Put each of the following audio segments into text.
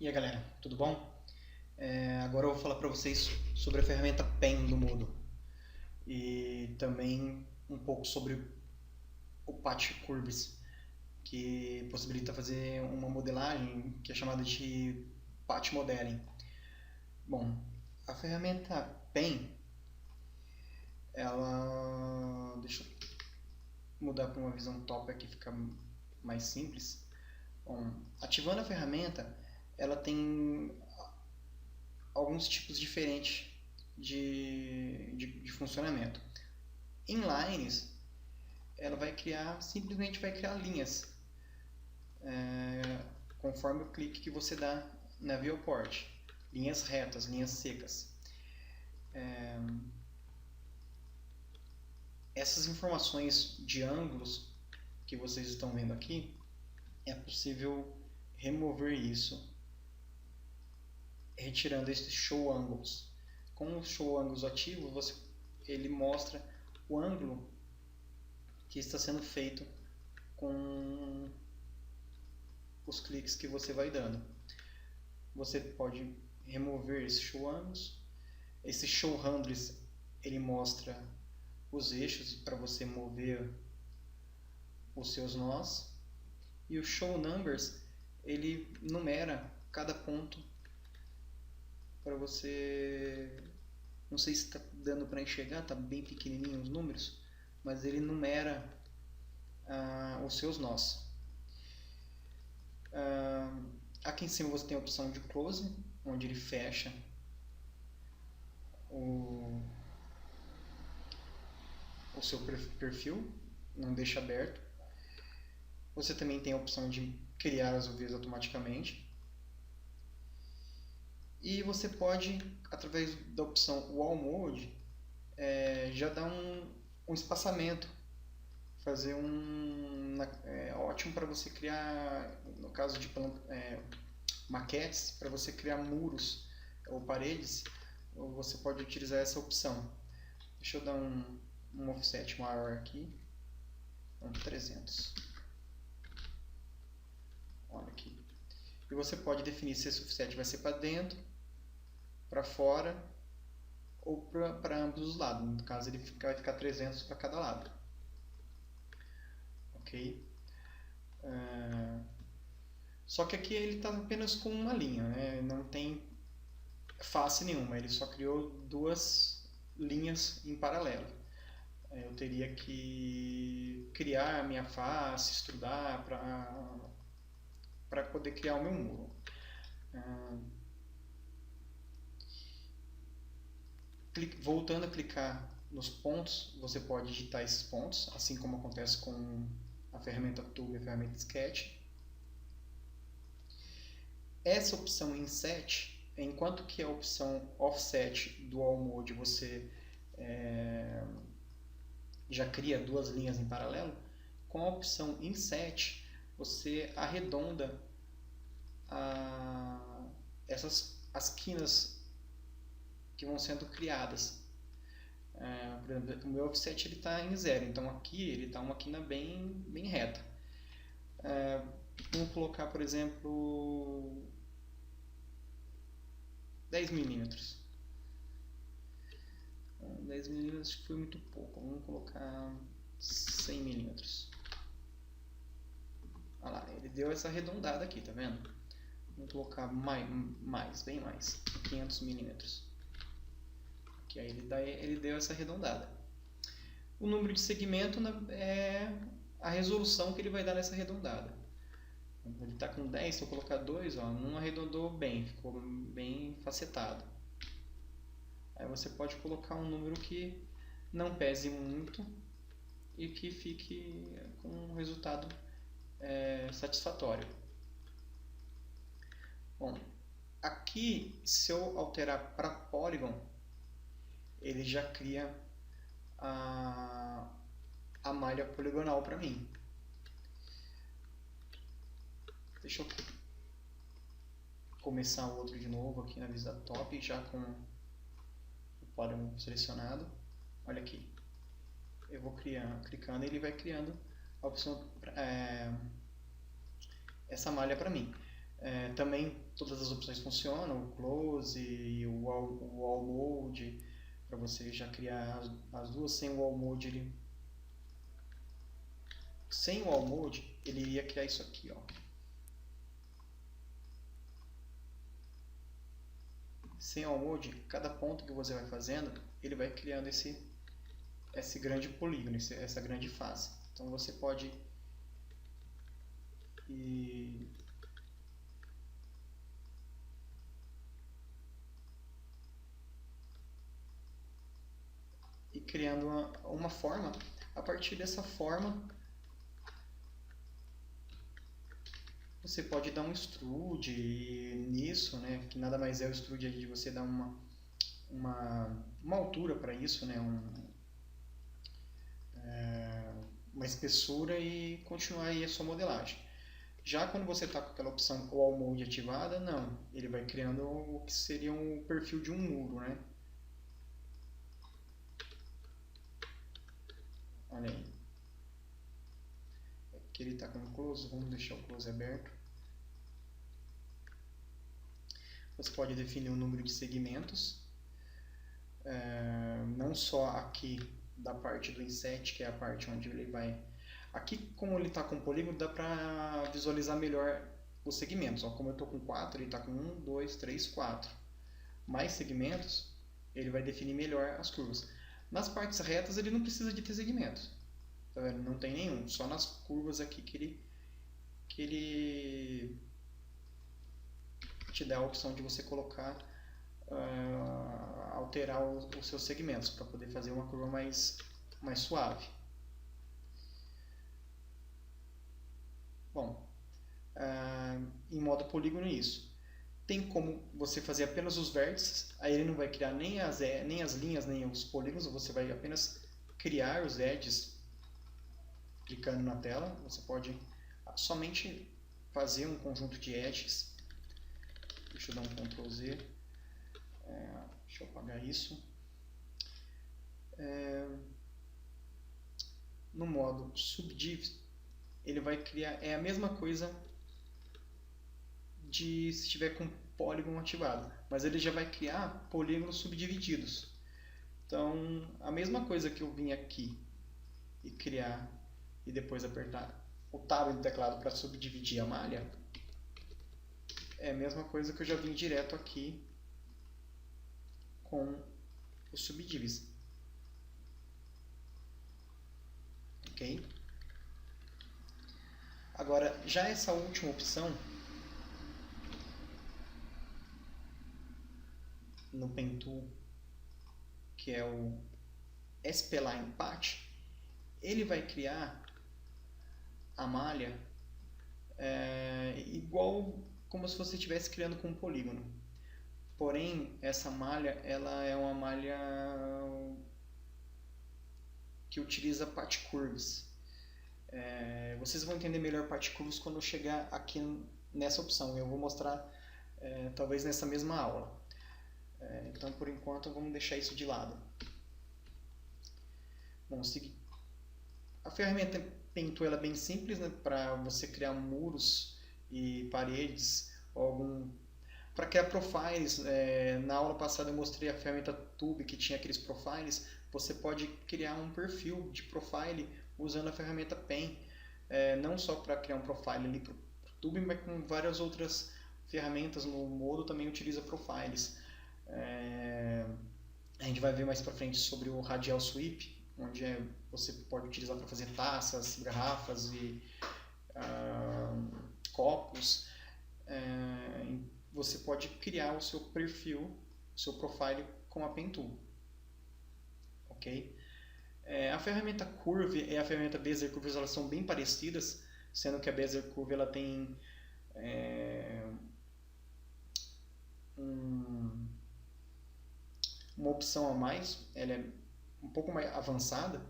E aí galera, tudo bom? Agora eu vou falar para vocês sobre a ferramenta Pen do Moodle e também um pouco sobre o Patch Curves, que possibilita fazer uma modelagem que é chamada de Patch Modeling. Bom, a ferramenta Pen, deixa eu mudar para uma visão top aqui, fica mais simples. Bom, ativando a ferramenta, ela tem alguns tipos diferentes de funcionamento. Em lines, ela simplesmente vai criar linhas, conforme o clique que você dá na viewport. Linhas retas, linhas secas. Essas informações de ângulos que vocês estão vendo aqui, é possível remover isso retirando esses show angles. Com o show angles ativo, ele mostra o ângulo que está sendo feito com os cliques que você vai dando. Você pode remover esses show angles. Esse show handles, ele mostra os eixos para você mover os seus nós. E o show numbers, ele numera cada ponto para você. Não sei se está dando para enxergar, está bem pequenininho os números, mas ele numera os seus nós. Aqui em cima você tem a opção de close, onde ele fecha o seu perfil, não deixa aberto. Você também tem a opção de criar as UVs automaticamente. E você pode, através da opção Wall Mode, já dar um espaçamento, fazer ótimo para você criar, no caso de maquetes, para você criar muros ou paredes, você pode utilizar essa opção. Deixa eu dar um offset maior aqui, 300. Olha aqui. E você pode definir se esse offset vai ser para dentro, para fora ou para ambos os lados. No caso, ele vai ficar 300 para cada lado. Ok? Só que aqui ele está apenas com uma linha, né? Não tem face nenhuma. Ele só criou duas linhas em paralelo. Eu teria que criar a minha face, estudar para poder criar o meu muro. Voltando a clicar nos pontos, você pode digitar esses pontos, assim como acontece com a ferramenta Tool e a ferramenta Sketch. Essa opção Inset, enquanto que a opção Offset do All Mode você já cria duas linhas em paralelo, com a opção Inset você arredonda as quinas que vão sendo criadas. Por exemplo, o meu offset está em 0, então aqui ele está uma quina bem reta. Vamos colocar, por exemplo, 10 milímetros. 10 milímetros foi muito pouco, vamos colocar 100 milímetros. Olha lá, ele deu essa arredondada aqui, tá vendo? Vamos colocar bem mais, 500 milímetros. Que aí ele deu essa arredondada. O número de segmento é a resolução que ele vai dar nessa arredondada. Ele está com 10, se eu colocar 2, não arredondou bem, ficou bem facetado. Aí você pode colocar um número que não pese muito e que fique com um resultado satisfatório. Bom, aqui, se eu alterar para Polygon, ele já cria a malha poligonal para mim. Deixa eu começar o outro de novo aqui na vista top, já com o Polygon selecionado. Olha aqui. Eu vou clicando e ele vai criando a opção, essa malha para mim. Também todas as opções funcionam, o close, o wall mode, para você já criar as duas. Sem o wall mode, sem o wall mode, ele iria criar isso aqui, ó. Sem wall mode, cada ponto que você vai fazendo, ele vai criando esse grande polígono, essa grande face. Então você pode ir criando uma forma. A partir dessa forma, você pode dar um extrude nisso, né? Que nada mais é o extrude de você dar uma altura para isso, né? Uma espessura e continuar aí a sua modelagem. Já quando você está com aquela opção Wall Mode ativada, não. Ele vai criando o que seria um perfil de um muro, né? Olha aí. Aqui ele está com o close, vamos deixar o close aberto. Você pode definir o número de segmentos. Não só aqui da parte do inset, que é a parte onde ele vai... Aqui, como ele está com polígono, dá para visualizar melhor os segmentos. Ó, como eu estou com 4, ele está com 1, 2, 3, 4. Mais segmentos, ele vai definir melhor as curvas. Nas partes retas, ele não precisa de ter segmentos. Tá vendo? Não tem nenhum. Só nas curvas aqui que ele te dá a opção de você colocar... alterar os seus segmentos para poder fazer uma curva mais suave. Bom, em modo polígono é isso. Tem como você fazer apenas os vértices, aí ele não vai criar nem as linhas, nem os polígonos, você vai apenas criar os edges clicando na tela. Você pode somente fazer um conjunto de edges. Deixa eu dar um Ctrl Z. Deixa eu apagar isso. No modo subdiv, ele vai criar, a mesma coisa de se tiver com polígono ativado, mas ele já vai criar polígonos subdivididos. Então, a mesma coisa que eu vim aqui e criar e depois apertar o tab do teclado para subdividir a malha, é a mesma coisa que eu já vim direto aqui com o subdivis. Ok? Agora, já essa última opção, no Pen Tool, que é o Spline Patch, ele vai criar a malha igual como se você estivesse criando com um polígono. Porém, essa malha, ela é uma malha que utiliza path curves. Vocês vão entender melhor path curves quando eu chegar aqui nessa opção. Eu vou mostrar talvez nessa mesma aula. Então, por enquanto, vamos deixar isso de lado. Bom, a ferramenta Pen Tool ela é bem simples, né, para você criar muros e paredes, para criar profiles. Na aula passada eu mostrei a ferramenta Tube, que tinha aqueles profiles. Você pode criar um perfil de profile usando a ferramenta Pen, não só para criar um profile ali para o Tube, mas com várias outras ferramentas. No Modo também utiliza profiles. A gente vai ver mais para frente sobre o Radial Sweep, onde você pode utilizar para fazer taças, garrafas e copos. Você pode criar o seu perfil, o seu profile com a Pen Tool. Ok? A ferramenta Curve e a ferramenta Bezier Curves, elas são bem parecidas, sendo que a Bezier Curve ela tem uma opção a mais, ela é um pouco mais avançada,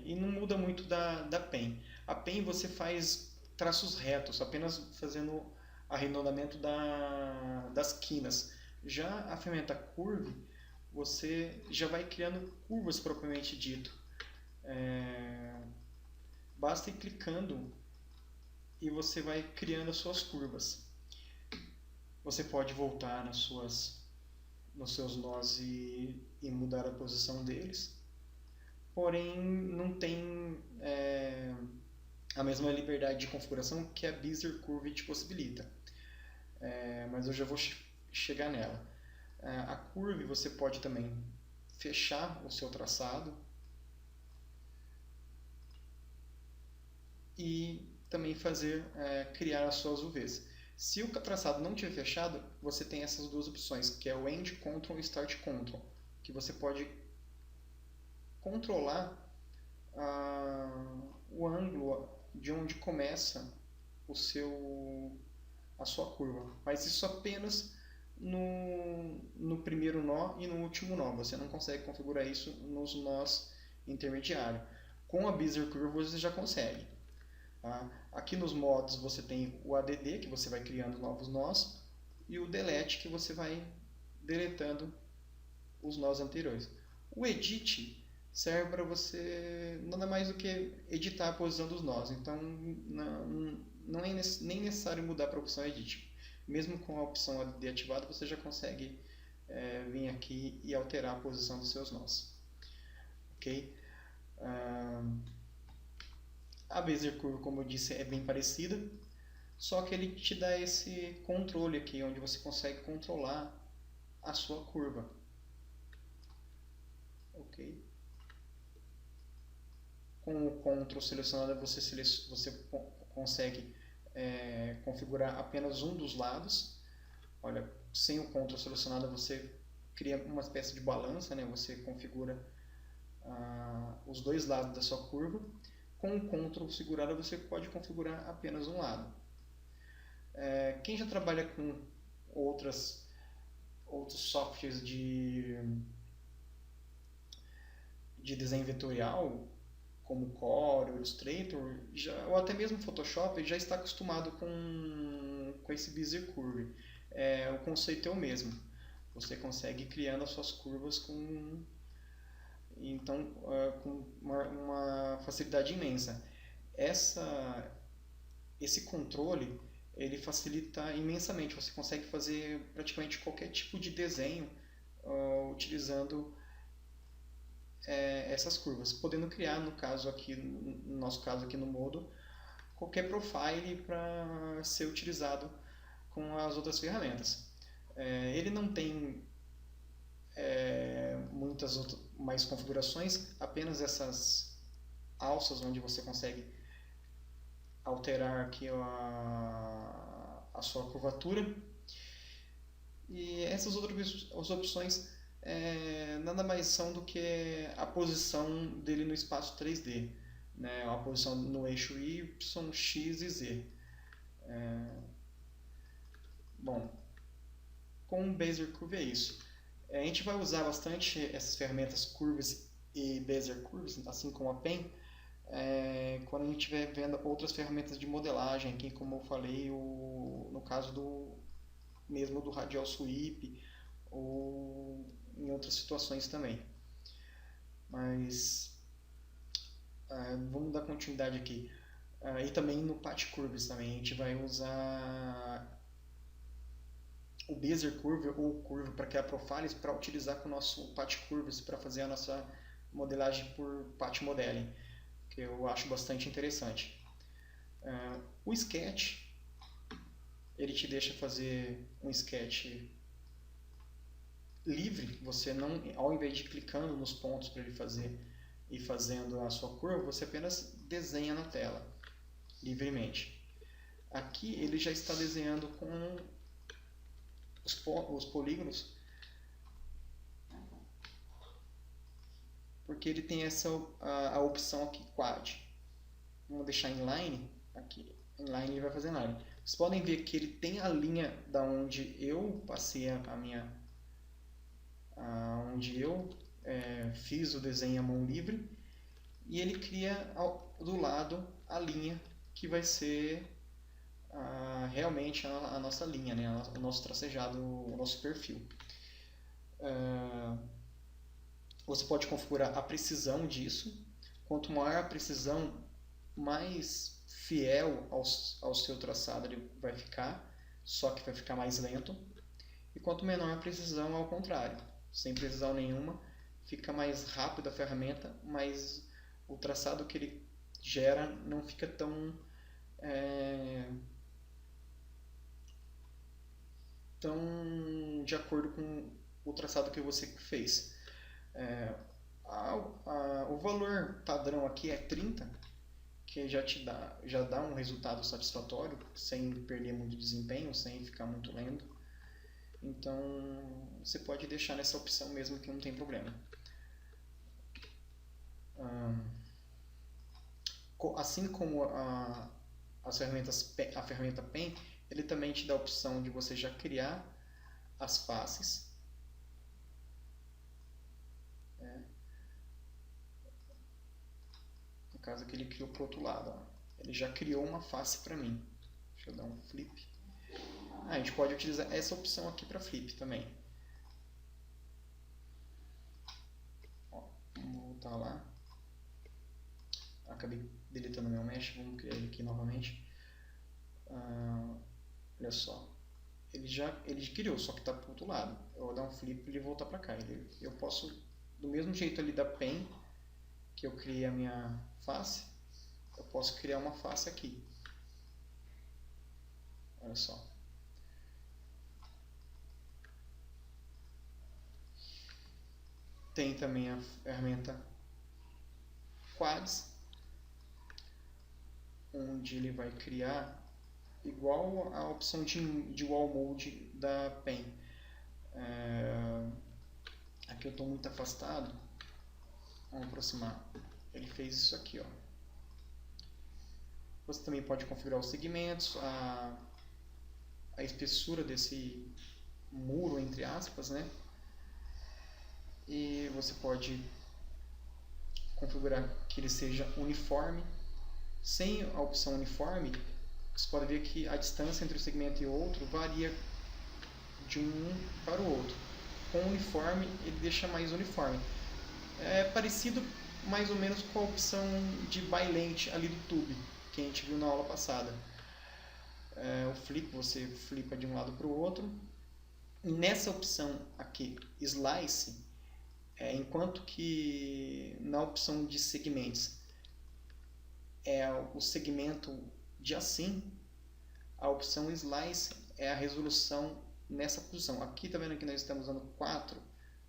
e não muda muito da Pen. A Pen você faz traços retos, apenas fazendo arredondamento das quinas. Já a ferramenta Curve, você já vai criando curvas propriamente dito. Basta ir clicando e você vai criando as suas curvas. Você pode voltar nos seus nós e mudar a posição deles, porém não tem a mesma liberdade de configuração que a Bezier Curve te possibilita. Mas eu já vou chegar nela. A Curve você pode também fechar o seu traçado e também criar as suas UVs. Se o traçado não estiver fechado, você tem essas duas opções, que é o End Control e Start Control, que você pode controlar o ângulo de onde começa a sua curva. Mas isso apenas no primeiro nó e no último nó. Você não consegue configurar isso nos nós intermediários. Com a Bezier Curve você já consegue. Tá? Aqui nos modos você tem o ADD, que você vai criando novos nós, e o Delete, que você vai deletando os nós anteriores. O Edit serve para você nada mais do que editar a posição dos nós. Então não é nem necessário mudar para a opção Edit. Mesmo com a opção ADD ativada, você já consegue vir aqui e alterar a posição dos seus nós. Ok? A Bezier Curve, como eu disse, é bem parecida, só que ele te dá esse controle aqui, onde você consegue controlar a sua curva. Ok? Com o Ctrl selecionado, você consegue configurar apenas um dos lados. Olha, sem o Ctrl selecionado, você cria uma espécie de balança, né? Você configura os dois lados da sua curva. Com o Ctrl segurado, você pode configurar apenas um lado. Quem já trabalha com outros softwares de desenho vetorial, como Core, Illustrator, ou até mesmo Photoshop, já está acostumado com esse Bezier Curve. O conceito é o mesmo. Você consegue ir criando as suas curvas com uma facilidade imensa. Esse controle ele facilita imensamente. Você consegue fazer praticamente qualquer tipo de desenho utilizando essas curvas, podendo criar, no nosso caso aqui no Modo, qualquer profile para ser utilizado com as outras ferramentas. Ele não tem muitas mais configurações, apenas essas alças onde você consegue alterar aqui a sua curvatura, e essas outras opções nada mais são do que a posição dele no espaço 3D, né? A posição no eixo Y, X e Z. Bom, com o Bezier Curve é isso. A gente vai usar bastante essas ferramentas Curves e Bezier Curves, assim como a PEN, quando a gente estiver vendo outras ferramentas de modelagem, aqui como eu falei, no caso do Radial Sweep, ou em outras situações também. Mas vamos dar continuidade aqui. E também no Patch Curves também, a gente vai usar o Bezier Curve ou Curve para criar profiles para utilizar com o nosso Patch Curves para fazer a nossa modelagem por Patch Modeling, que eu acho bastante interessante. O Sketch, ele te deixa fazer um sketch livre. Você não, ao invés de clicando nos pontos para ele fazer e fazendo a sua curva, você apenas desenha na tela livremente. Aqui ele já está desenhando com os polígonos, porque ele tem a opção aqui Quad. Vamos deixar inline aqui. Inline ele vai fazer inline. Vocês podem ver que ele tem a linha da onde eu passei onde eu fiz o desenho à mão livre, e ele cria do lado a linha que vai ser realmente a nossa linha, né? O nosso tracejado, o nosso perfil. Você pode configurar a precisão disso. Quanto maior a precisão, mais fiel ao seu traçado ele vai ficar, só que vai ficar mais lento. E quanto menor a precisão, ao contrário, sem precisão nenhuma, fica mais rápido a ferramenta, mas o traçado que ele gera não fica tão de acordo com o traçado que você fez. O valor padrão aqui é 30, que já dá um resultado satisfatório, sem perder muito desempenho, sem ficar muito lento. Então você pode deixar nessa opção mesmo, que não tem problema. Assim como a ferramenta Pen, ele também te dá a opção de você já criar as faces. No caso aqui ele criou para o outro lado. Ó. Ele já criou uma face para mim. Deixa eu dar um flip. A gente pode utilizar essa opção aqui para flip também. Ó, vamos voltar lá. Acabei deletando meu mesh, vamos criar ele aqui novamente. Olha só. Ele criou, só que está para o outro lado. Eu vou dar um flip e ele voltar para cá. Eu posso, do mesmo jeito ali da Pen, que eu criei a minha face, eu posso criar uma face aqui. Olha só. Tem também a ferramenta Quads, onde ele vai criar igual a opção de Wall Mode da Pen. Aqui eu estou muito afastado. Vamos aproximar. Ele fez isso aqui, ó. Você também pode configurar os segmentos, a espessura desse muro, entre aspas, né? E você pode configurar que ele seja uniforme. Sem a opção uniforme, você pode ver que a distância entre um segmento e outro varia de um para o outro. Com o uniforme, ele deixa mais uniforme. É parecido mais ou menos com a opção de Bylent ali do Tube, que a gente viu na aula passada. O flip, você flipa de um lado para o outro. E nessa opção aqui, Slice, enquanto que na opção de segmentos é o segmento de assim, a opção Slice é a resolução nessa posição. Aqui tá vendo que nós estamos usando 4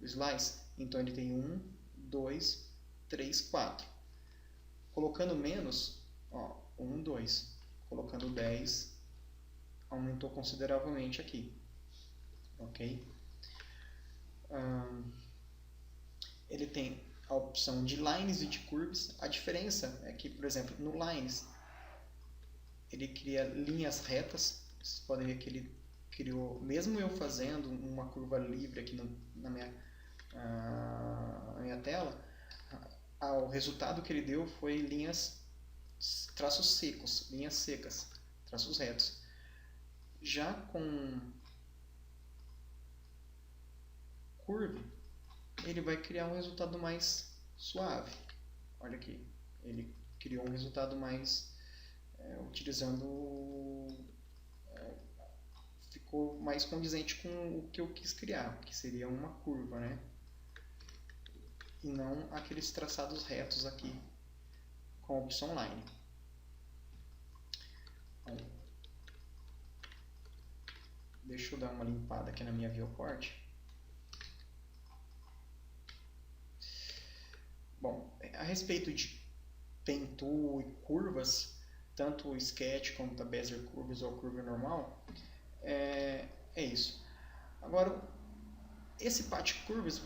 Slice, então ele tem 1, 2, 3, 4. Colocando menos, ó, 1, 2. Colocando 10, aumentou consideravelmente aqui. Ok? Ele tem a opção de lines e de curves. A diferença é que, por exemplo, no lines ele cria linhas retas. Vocês podem ver que ele criou, mesmo eu fazendo uma curva livre aqui na minha tela, o resultado que ele deu foi traços secos, linhas secas, traços retos. Já com curve, ele vai criar um resultado mais suave. Olha aqui, ele criou um resultado mais utilizando, ficou mais condizente com o que eu quis criar, que seria uma curva, né? E não aqueles traçados retos aqui com a opção line. Bom, deixa eu dar uma limpada aqui na minha viewport. Bom, a respeito de Pen Tool e curvas, tanto o Sketch como a Bezier Curves ou curva normal, é isso. Agora, esse Patch Curves